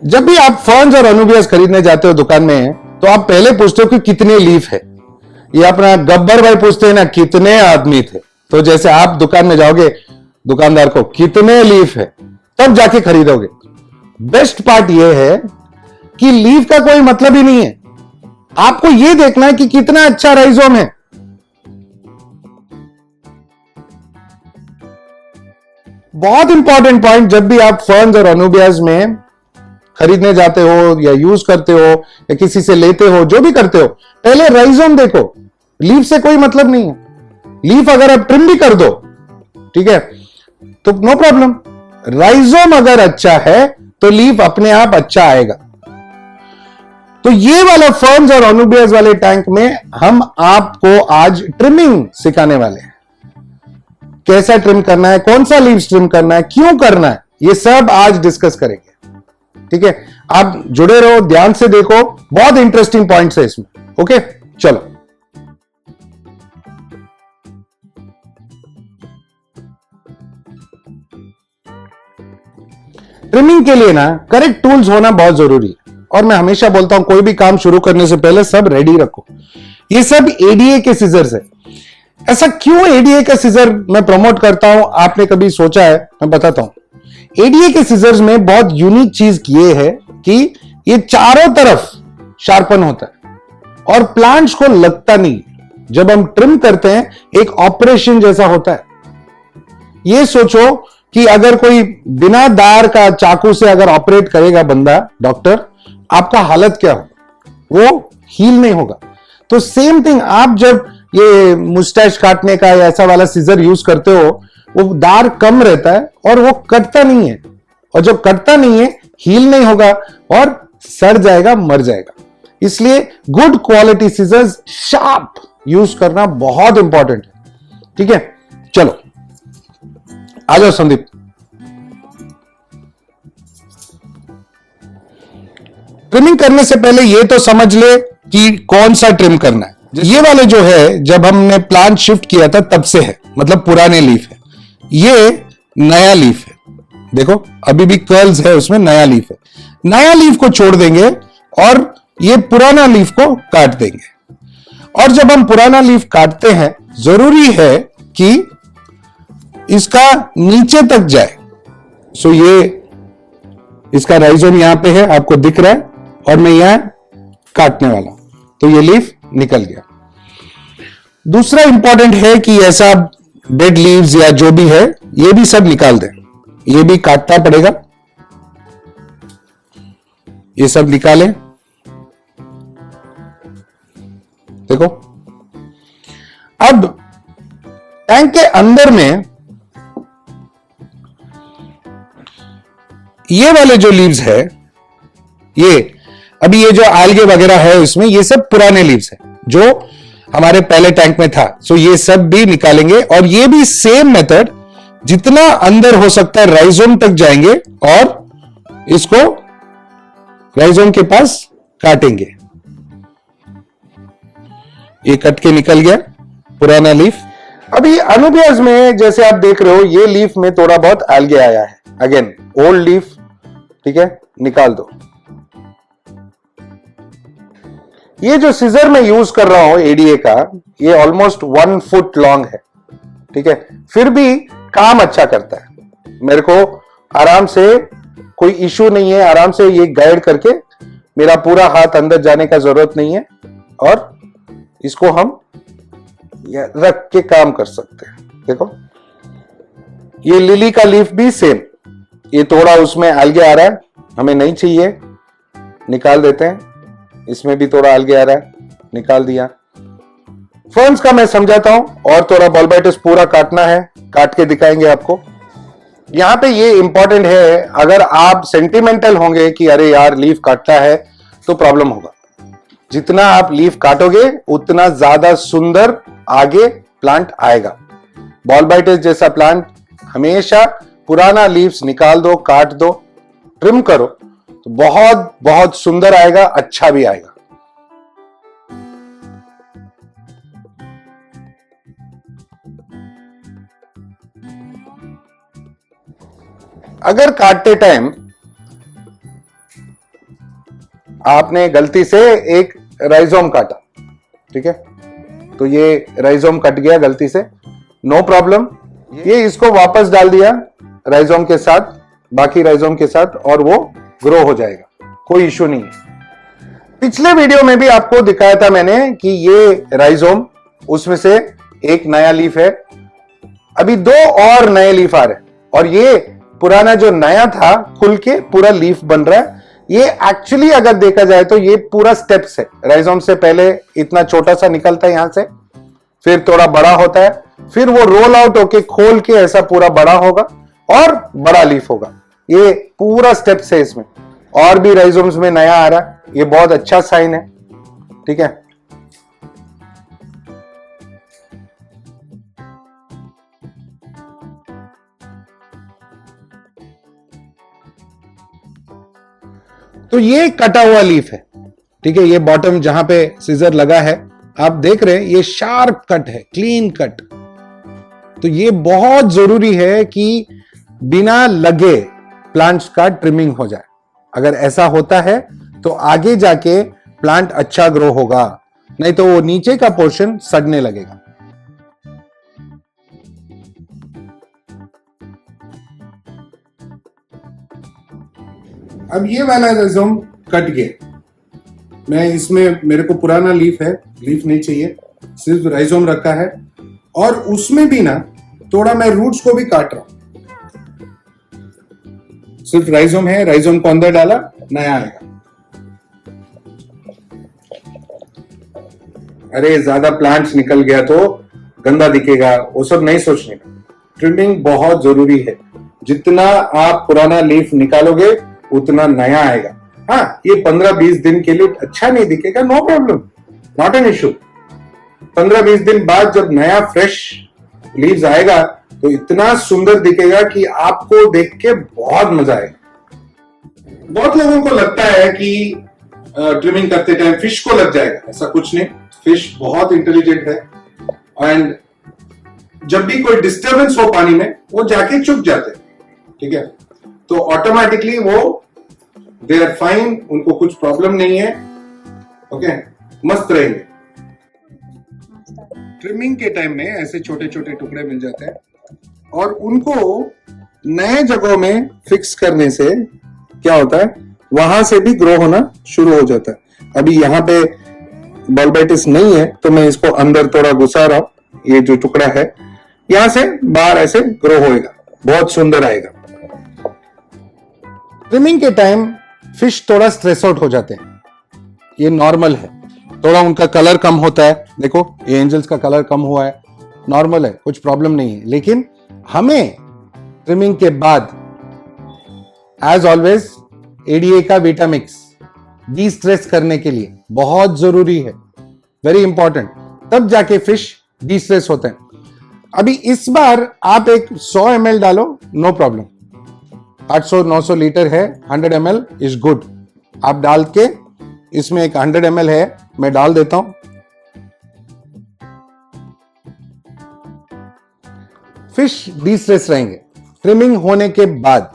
जब भी आप फर्न्स और अनुबियास खरीदने जाते हो दुकान में, तो आप पहले पूछते हो कि कितने लीफ है। ये अपना गब्बर भाई पूछते हैं ना, कितने आदमी थे। तो जैसे आप दुकान में जाओगे, दुकानदार को कितने लीफ है, तब जाके खरीदोगे। बेस्ट पार्ट यह है कि लीफ का कोई मतलब ही नहीं है, आपको यह देखना है कि कितना अच्छा राइजोम है। बहुत इंपॉर्टेंट पॉइंट, जब भी आप फर्न्स और अनुबियास में खरीदने जाते हो या यूज करते हो या किसी से लेते हो, जो भी करते हो, पहले राइजोम देखो। लीफ से कोई मतलब नहीं है। लीफ अगर आप ट्रिम भी कर दो, ठीक है, तो नो प्रॉब्लम। राइजोम अगर अच्छा है तो लीफ अपने आप अच्छा आएगा। तो ये वाला फर्न्स और अनुबियास वाले टैंक में हम आपको आज ट्रिमिंग सिखाने वाले हैं। कैसा ट्रिम करना है, कौन सा लीव्स ट्रिम करना है, क्यों करना है, ये सब आज डिस्कस करेंगे। ठीक है, आप जुड़े रहो, ध्यान से देखो, बहुत इंटरेस्टिंग पॉइंट्स है इसमें। ओके, चलो। ट्रिमिंग के लिए ना करेक्ट टूल्स होना बहुत जरूरी है। और मैं हमेशा बोलता हूं, कोई भी काम शुरू करने से पहले सब रेडी रखो। ये सब एडीए के सीजर्स है। ऐसा क्यों एडीए का सीजर मैं प्रमोट करता हूं, आपने कभी सोचा है? मैं बताता हूं। एडीए के सीजर्स में बहुत यूनिक चीज ये है कि ये चारों तरफ शार्पन होता है और प्लांट्स को लगता नहीं। जब हम ट्रिम करते हैं, एक ऑपरेशन जैसा होता है। ये सोचो कि अगर कोई बिना दार का चाकू से अगर ऑपरेट करेगा बंदा, डॉक्टर, आपका हालत क्या होगा? वो हील नहीं होगा। तो सेम थिंग, आप जब ये मुस्टैच काटने का या ऐसा वाला सीजर यूज करते हो, वो दार कम रहता है और वो कटता नहीं है। और जब कटता नहीं है, हील नहीं होगा और सड़ जाएगा, मर जाएगा। इसलिए good quality scissors, sharp use करना बहुत इंपॉर्टेंट है। ठीक है, चलो आ जाओ संदीप। ट्रिमिंग करने से पहले ये तो समझ ले कि कौन सा ट्रिम करना है। ये वाले जो है, जब हमने प्लांट शिफ्ट किया था तब से है, मतलब पुराने लीफ है। ये नया लीफ है, देखो अभी भी कर्ल्स है उसमें, नया लीफ है। नया लीफ को छोड़ देंगे और ये पुराना लीफ को काट देंगे। और जब हम पुराना लीफ काटते हैं, जरूरी है कि इसका नीचे तक जाए। सो ये इसका राइजोम यहां पे है, आपको दिख रहा है, और मैं यहां काटने वाला हूं, तो ये लीफ निकल गया। दूसरा इंपॉर्टेंट है कि ऐसा डेड लीव्स या जो भी है, ये भी सब निकाल दें। ये भी काटना पड़ेगा, ये सब निकालें। देखो, अब टैंक के अंदर में ये वाले जो लीव्स है, ये अभी ये जो आलगे वगैरह है इसमें, ये सब पुराने लीव्स है जो हमारे पहले टैंक में था। सो ये सब भी निकालेंगे और ये भी सेम मेथड, जितना अंदर हो सकता है राइजोम तक जाएंगे और इसको राइजोम के पास काटेंगे। ये कट के निकल गया पुराना लीफ। अभी अनुबियास में जैसे आप देख रहे हो, ये लीफ में थोड़ा बहुत आलगे आया है। अगेन ओल्ड लीफ, ठीक है, निकाल दो। ये जो सीजर मैं यूज कर रहा हूं एडीए का, ये ऑलमोस्ट 1 फुट लॉन्ग है। ठीक है, फिर भी काम अच्छा करता है। मेरे को आराम से, कोई इश्यू नहीं है, आराम से ये गाइड करके मेरा पूरा हाथ अंदर जाने का जरूरत नहीं है और इसको हम रख के काम कर सकते हैं। देखो, ये लिली का लीफ भी सेम, ये थोड़ा उसमें आलगे आ रहा है, हमें नहीं चाहिए, निकाल देते हैं। इसमें भी थोड़ा आलगे आ रहा है, निकाल दिया। फर्न्स का मैं समझाता हूं, और थोड़ा बॉलबाइटस पूरा काटना है, काट के दिखाएंगे आपको। यहां पे ये इंपॉर्टेंट है, अगर आप सेंटिमेंटल होंगे कि अरे यार लीफ काटता है, तो प्रॉब्लम होगा। जितना आप लीफ काटोगे उतना ज्यादा सुंदर आगे प्लांट आएगा। बॉलबाइटस जैसा प्लांट हमेशा पुराना लीव्स निकाल दो, काट दो, ट्रिम करो, तो बहुत बहुत सुंदर आएगा, अच्छा भी आएगा। अगर काटते टाइम आपने गलती से एक राइजोम काटा, ठीक है, तो ये राइजोम कट गया गलती से, नो प्रॉब्लम, ये इसको वापस डाल दिया राइजोम के साथ, बाकी राइजोम के साथ, और वो ग्रो हो जाएगा, कोई इश्यू नहीं है। पिछले वीडियो में भी आपको दिखाया था मैंने कि ये राइजोम, उसमें से एक नया लीफ है, अभी 2 और नए लीफ आ रहे हैं, और ये पुराना जो नया था खुल के पूरा लीफ बन रहा है। ये एक्चुअली अगर देखा जाए तो ये पूरा स्टेप्स है। राइजोम से पहले इतना छोटा सा निकलता है यहां से, फिर थोड़ा बड़ा होता है, फिर वो रोल आउट होके खोल के ऐसा पूरा बड़ा होगा और बड़ा लीफ होगा। ये पूरा स्टेप्स है इसमें, और भी राइजोम्स में नया आ रहा है, ये बहुत अच्छा साइन है, ठीक है। तो ये कटा हुआ लीफ है, ठीक है, ये बॉटम जहां पे सीजर लगा है आप देख रहे हैं, ये शार्प कट है, क्लीन कट। तो ये बहुत जरूरी है कि बिना लगे प्लांट्स का ट्रिमिंग हो जाए। अगर ऐसा होता है तो आगे जाके प्लांट अच्छा ग्रो होगा, नहीं तो वो नीचे का पोर्शन सड़ने लगेगा। अब ये वाला राइजोम कट गया, मैं इसमें, मेरे को पुराना लीफ है, लीफ नहीं चाहिए, सिर्फ राइजोम रखा है, और उसमें भी ना थोड़ा मैं रूट्स को भी काट रहा हूं। सिर्फ राइजोम है, राइजोम को अंदर डाला, नया आएगा। अरे ज्यादा प्लांट्स निकल गया तो गंदा दिखेगा, वो सब नहीं सोचने का। ट्रिमिंग बहुत जरूरी है, जितना आप पुराना लीफ निकालोगे उतना नया आएगा। हाँ, ये 15-20 दिन के लिए अच्छा नहीं दिखेगा, no problem, not an issue. 15-20 दिन बाद जब नया फ्रेश लीव्स आएगा तो इतना सुंदर दिखेगा कि आपको देख के बहुत मजा आएगा। बहुत लोगों को लगता है कि ट्रिमिंग करते टाइम फिश को लग जाएगा, ऐसा कुछ नहीं। फिश बहुत इंटेलिजेंट है, एंड जब भी कोई डिस्टर्बेंस हो पानी में वो जाके चुप जाते हैं, ठीक है, तो ऑटोमेटिकली वो दे आर फाइन, उनको कुछ प्रॉब्लम नहीं है, ओके, मस्त रहेंगे। ट्रिमिंग के टाइम में ऐसे छोटे छोटे टुकड़े मिल जाते हैं, और उनको नए जगहों में फिक्स करने से क्या होता है, वहां से भी ग्रो होना शुरू हो जाता है। अभी यहाँ पे बल्बाइटिस नहीं है तो मैं इसको अंदर थोड़ा घुसा रहा हूं, ये जो टुकड़ा है यहां से बाहर ऐसे ग्रो होएगा, बहुत सुंदर आएगा। ट्रिमिंग के टाइम फिश थोड़ा स्ट्रेस आउट हो जाते हैं, ये नॉर्मल है, थोड़ा उनका कलर कम होता है, देखो ये एंजल्स का कलर कम हुआ है, नॉर्मल है, कुछ प्रॉब्लम नहीं है। लेकिन हमें ट्रिमिंग के बाद एज ऑलवेज एडीए का विटामिक्स डी स्ट्रेस करने के लिए बहुत जरूरी है, वेरी इंपॉर्टेंट, तब जाके फिश डी स्ट्रेस होते हैं। अभी इस बार आप एक 100 ml डालो, नो प्रॉब्लम, 800-900 लीटर है, 100 ml इज गुड। आप डाल के इसमें एक 100 ml है, मैं डाल देता हूं। फिश डी स्ट्रेस रहेंगे ट्रिमिंग होने के बाद।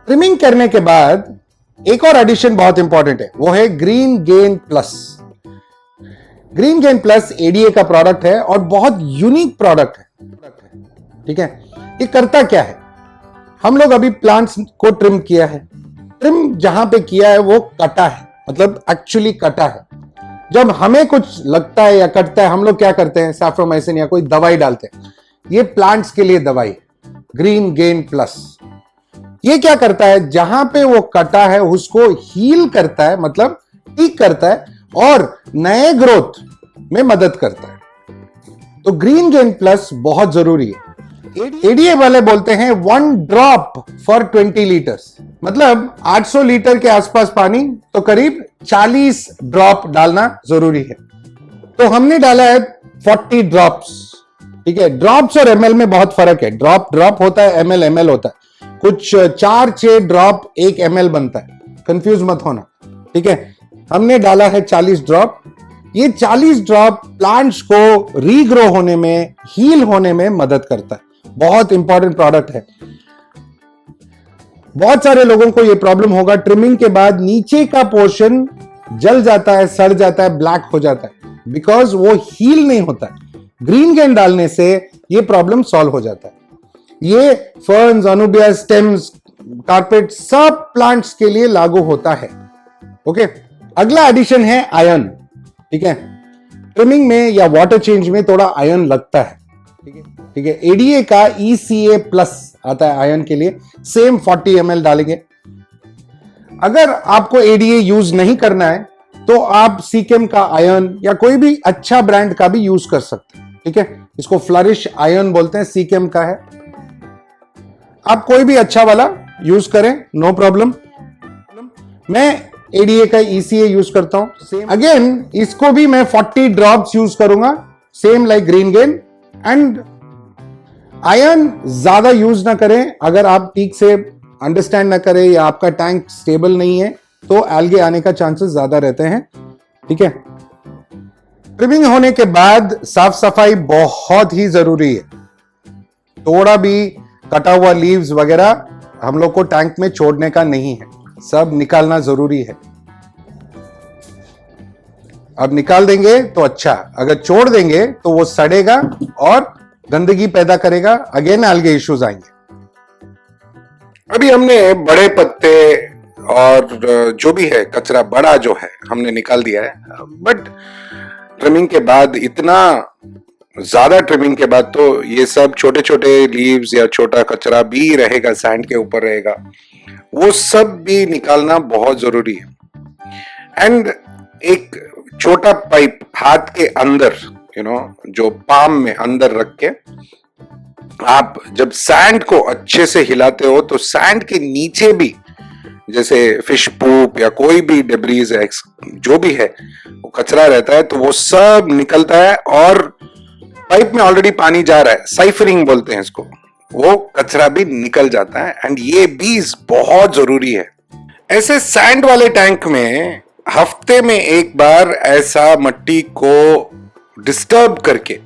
ट्रिमिंग करने के बाद एक और एडिशन बहुत इंपॉर्टेंट है, वो है green gain plus. Green gain plus ADA का प्रोडक्ट है और बहुत यूनिक प्रोडक्ट है, ठीक है। ये करता क्या है, हम लोग अभी प्लांट्स को ट्रिम किया है, ट्रिम जहां पे किया है वो कटा है, मतलब एक्चुअली कटा है। जब हमें कुछ लगता है या कटता है, हम लोग क्या करते हैं, सैफ्रोमाइसिन या कोई दवाई डालते हैं। ये प्लांट्स के लिए दवाई है, ग्रीन गेन प्लस। ये क्या करता है, जहां पे वो कटा है उसको हील करता है, मतलब ठीक करता है, और नए ग्रोथ में मदद करता है। तो ग्रीन गेन प्लस बहुत जरूरी है। एडीए वाले बोलते हैं 1 ड्रॉप फॉर 20 लीटर्स, मतलब 800 लीटर के आसपास पानी, तो करीब 40 ड्रॉप डालना जरूरी है। तो हमने डाला है 40 ड्रॉप्स, ठीक है। ड्रॉप्स और एमएल में बहुत फर्क है, ड्रॉप ड्रॉप होता है, एमएल एमएल होता है, कुछ 4-6 ड्रॉप 1 ml बनता है, कंफ्यूज मत होना, ठीक है। हमने डाला है 40 ड्रॉप। ये 40 ड्रॉप प्लांट्स को रीग्रो होने में, हील होने में मदद करता है, बहुत इंपॉर्टेंट प्रोडक्ट है। बहुत सारे लोगों को यह प्रॉब्लम होगा, ट्रिमिंग के बाद नीचे का पोर्शन जल जाता है, सड़ जाता है, ब्लैक हो जाता है, बिकॉज वो हील नहीं होता है। ग्रीन गेन डालने से यह प्रॉब्लम सॉल्व हो जाता है। ये फर्न्स, अनुबिया, स्टेम्स, कारपेट, सब प्लांट्स के लिए लागू होता है। ओके, अगला एडिशन है आयरन। ठीक है, ट्रिमिंग में या वाटर चेंज में थोड़ा आयरन लगता है। ठीक है, एडीए का ECA प्लस आता है आयरन के लिए, सेम 40 ml डालेंगे। अगर आपको एडीए यूज नहीं करना है तो आप सीकेम का आयरन या कोई भी अच्छा ब्रांड का भी यूज कर सकते हैं। ठीक है, इसको फ्लरिश आयरन बोलते हैं, सीकेम का है। आप कोई भी अच्छा वाला यूज करें, नो प्रॉब्लम। मैं एडीए का ECA यूज करता हूं। सेम अगेन इसको भी मैं 40 ड्रॉप्स यूज करूंगा, same like green gain. And iron ज्यादा यूज ना करें। अगर आप ठीक से अंडरस्टैंड ना करें या आपका टैंक स्टेबल नहीं है तो एल्गे आने का चांसेस ज्यादा रहते हैं। ठीक है, ट्रिमिंग होने के बाद साफ सफाई बहुत ही जरूरी है। थोड़ा भी कटा हुआ लीव्स वगैरह हम लोग को टैंक में छोड़ने का नहीं है, सब निकालना जरूरी है। अब निकाल देंगे तो अच्छा, अगर छोड़ देंगे तो वो सड़ेगा और गंदगी पैदा करेगा, अगेन एल्गे इश्यूज आएंगे। अभी हमने बड़े पत्ते और जो भी है कचरा बड़ा जो है हमने निकाल दिया है, बट ट्रिमिंग के बाद, इतना ज्यादा ट्रिमिंग के बाद तो ये सब छोटे छोटे लीव्स या छोटा कचरा भी रहेगा, सैंड के ऊपर रहेगा, वो सब भी निकालना बहुत जरूरी है। एंड एक छोटा पाइप हाथ के अंदर, जो पाम में अंदर रख के आप जब सैंड को अच्छे से हिलाते हो तो सैंड के नीचे भी, जैसे फिश पूप या कोई भी डेब्रीज है, जो भी है वो कचरा रहता है, तो वो सब निकलता है और पाइप में ऑलरेडी पानी जा रहा है, साइफरिंग बोलते हैं इसको, वो कचरा भी निकल जाता है। एंड ये भी बहुत जरूरी है। ऐसे सैंड वाले टैंक में हफ्ते में एक बार ऐसा मट्टी को डिस्टर्ब करके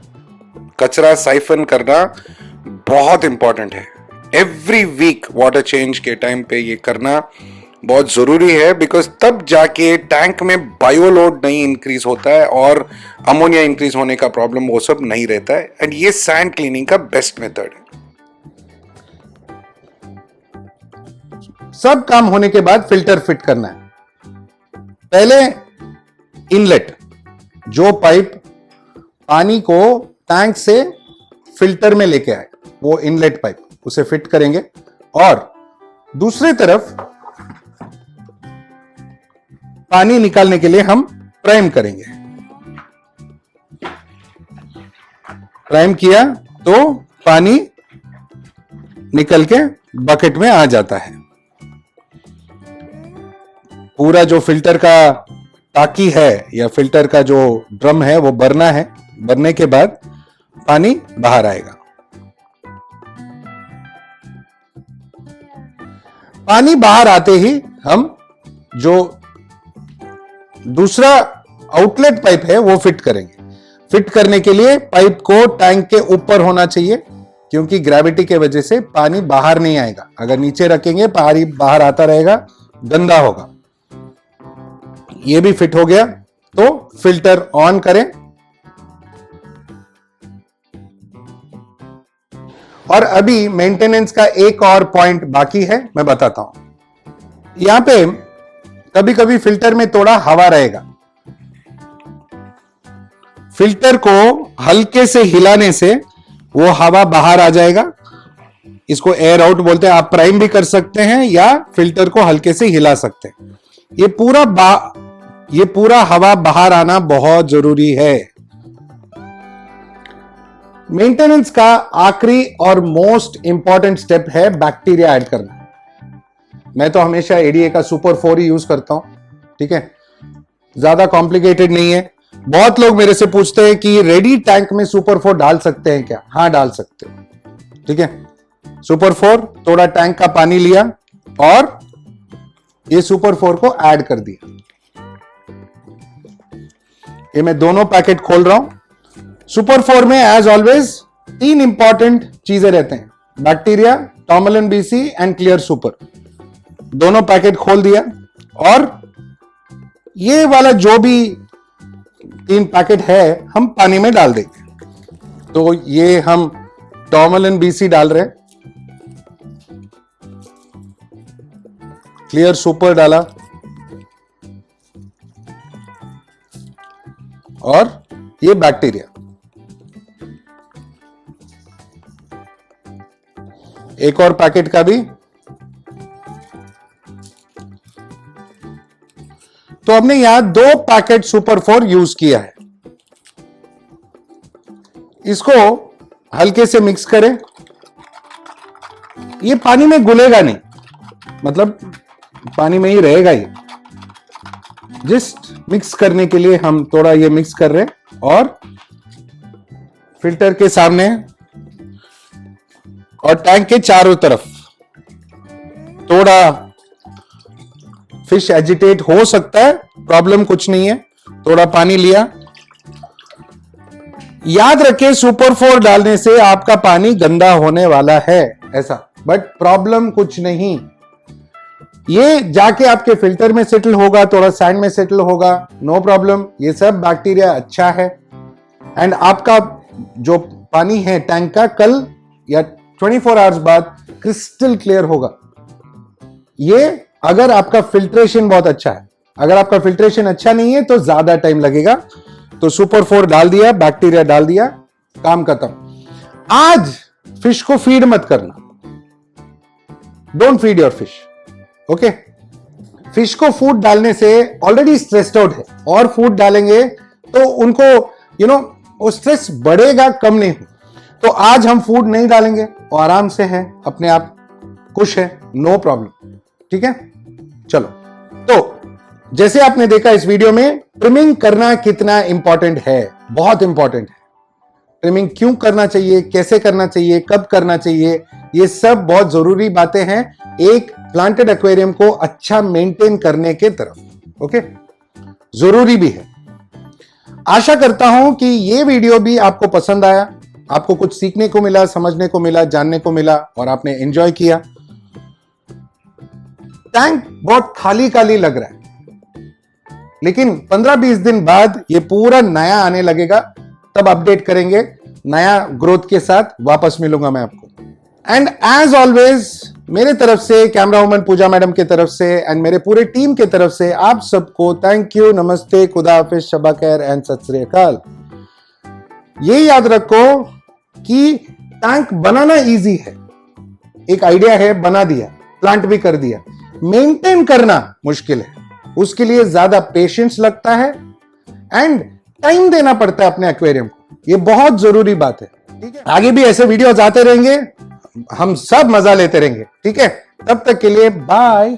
कचरा साइफन करना बहुत इंपॉर्टेंट है। एवरी वीक वाटर चेंज के टाइम पे ये करना बहुत जरूरी है, बिकॉज तब जाके टैंक में बायोलोड नहीं इंक्रीज होता है और अमोनिया इंक्रीज होने का प्रॉब्लम वो सब नहीं रहता है। एंड ये सैंड क्लीनिंग का बेस्ट मेथड है। सब काम होने के बाद फिल्टर फिट करना है। पहले इनलेट, जो पाइप पानी को टैंक से फिल्टर में लेके आए, वो इनलेट पाइप, उसे फिट करेंगे। और दूसरी तरफ पानी निकालने के लिए हम प्राइम करेंगे। प्राइम किया तो पानी निकल के बकेट में आ जाता है। पूरा जो फिल्टर का टाकी है या फिल्टर का जो ड्रम है वो भरना है। भरने के बाद पानी बाहर आएगा। पानी बाहर आते ही हम जो दूसरा आउटलेट पाइप है वो फिट करेंगे। फिट करने के लिए पाइप को टैंक के ऊपर होना चाहिए, क्योंकि ग्रेविटी के वजह से पानी बाहर नहीं आएगा। अगर नीचे रखेंगे पानी बाहर आता रहेगा, गंदा होगा। ये भी फिट हो गया तो फिल्टर ऑन करें। और अभी मेंटेनेंस का एक और पॉइंट बाकी है, मैं बताता हूं। यहां पे कभी कभी फिल्टर में थोड़ा हवा रहेगा। फिल्टर को हल्के से हिलाने से वो हवा बाहर आ जाएगा। इसको एयर आउट बोलते हैं। आप प्राइम भी कर सकते हैं या फिल्टर को हल्के से हिला सकते हैं। ये पूरा हवा बाहर आना बहुत जरूरी है। मेंटेनेंस का आखिरी और मोस्ट इंपॉर्टेंट स्टेप है बैक्टीरिया ऐड करना। मैं तो हमेशा एडीए का सुपर 4 ही यूज करता हूं। ठीक है, ज्यादा कॉम्प्लिकेटेड नहीं है। बहुत लोग मेरे से पूछते हैं कि रेडी टैंक में सुपर 4 डाल सकते हैं क्या? हाँ, डाल सकते हैं। ठीक है, सुपर 4 थोड़ा टैंक का पानी लिया और ये सुपर 4 को ऐड कर दिया। ये मैं दोनों पैकेट खोल रहा हूं। सुपर 4 में एज ऑलवेज 3 इंपॉर्टेंट चीजें रहते हैं: bacteria, tourmaline BC and clear super. दोनों पैकेट खोल दिया और ये वाला जो भी 3 पैकेट है हम पानी में डाल देंगे। तो ये हम टॉर्मलिन BC डाल रहे हैं, क्लियर सुपर डाला और ये बैक्टीरिया, एक और पैकेट का भी। तो हमने यहां 2 पैकेट सुपर 4 यूज किया है। इसको हल्के से मिक्स करें। ये पानी में घुलेगा नहीं, मतलब पानी में ही रहेगा ये। जस्ट मिक्स करने के लिए हम थोड़ा ये मिक्स कर रहे हैं और फिल्टर के सामने और टैंक के चारों तरफ थोड़ा फिश एजिटेट हो सकता है, प्रॉब्लम कुछ नहीं है। थोड़ा पानी लिया। याद रखें सुपर 4 डालने से आपका पानी गंदा होने वाला है ऐसा, बट प्रॉब्लम कुछ नहीं। ये जाके आपके फिल्टर में सेटल होगा, थोड़ा सैंड में सेटल होगा, नो प्रॉब्लम। ये सब बैक्टीरिया अच्छा है। एंड आपका जो पानी है टैंक का कल या 24 आवर्स बाद क्रिस्टल क्लियर होगा। ये अगर आपका फिल्ट्रेशन बहुत अच्छा है। अगर आपका फिल्ट्रेशन अच्छा नहीं है तो ज्यादा टाइम लगेगा। तो सुपर 4 डाल दिया, बैक्टीरिया डाल दिया, काम खत्म। आज फिश को फीड मत करना, don't feed your fish, okay. Fish को फूड डालने से ऑलरेडी स्ट्रेस्ड आउट है और फूड डालेंगे तो उनको वो स्ट्रेस बढ़ेगा, कम नहीं। तो आज हम फूड नहीं डालेंगे और आराम से है, अपने आप खुश है, नो प्रॉब्लम, ठीक है। चलो, तो जैसे आपने देखा इस वीडियो में ट्रिमिंग करना कितना इंपॉर्टेंट है, बहुत इंपॉर्टेंट है। ट्रिमिंग क्यों करना चाहिए, कैसे करना चाहिए, कब करना चाहिए, ये सब बहुत जरूरी बातें हैं एक प्लांटेड एक्वेरियम को अच्छा मेंटेन करने के तरफ, ओके। जरूरी भी है। आशा करता हूं कि ये वीडियो भी आपको पसंद आया, आपको कुछ सीखने को मिला, समझने को मिला, जानने को मिला और आपने एंजॉय किया। टैंक बहुत खाली खाली लग रहा है, लेकिन 15-20 दिन बाद ये पूरा नया आने लगेगा, तब अपडेट करेंगे। नया ग्रोथ के साथ वापस मिलूंगा मैं आपको। एंड एज ऑलवेज मेरे तरफ से, कैमरा वुमन पूजा मैडम के तरफ से एंड मेरे पूरे टीम के तरफ से आप सबको थैंक यू, नमस्ते, खुदा हाफिज, शबा खैर एंड सत श्री अकाल। ये याद रखो कि टैंक बनाना इजी है, एक आइडिया है, बना दिया, प्लांट भी कर दिया। मेंटेन करना मुश्किल है, उसके लिए ज्यादा पेशेंस लगता है एंड टाइम देना पड़ता है अपने एक्वेरियम को। ये बहुत जरूरी बात है, ठीक है। आगे भी ऐसे वीडियोस आते रहेंगे, हम सब मजा लेते रहेंगे, ठीक है। तब तक के लिए बाय।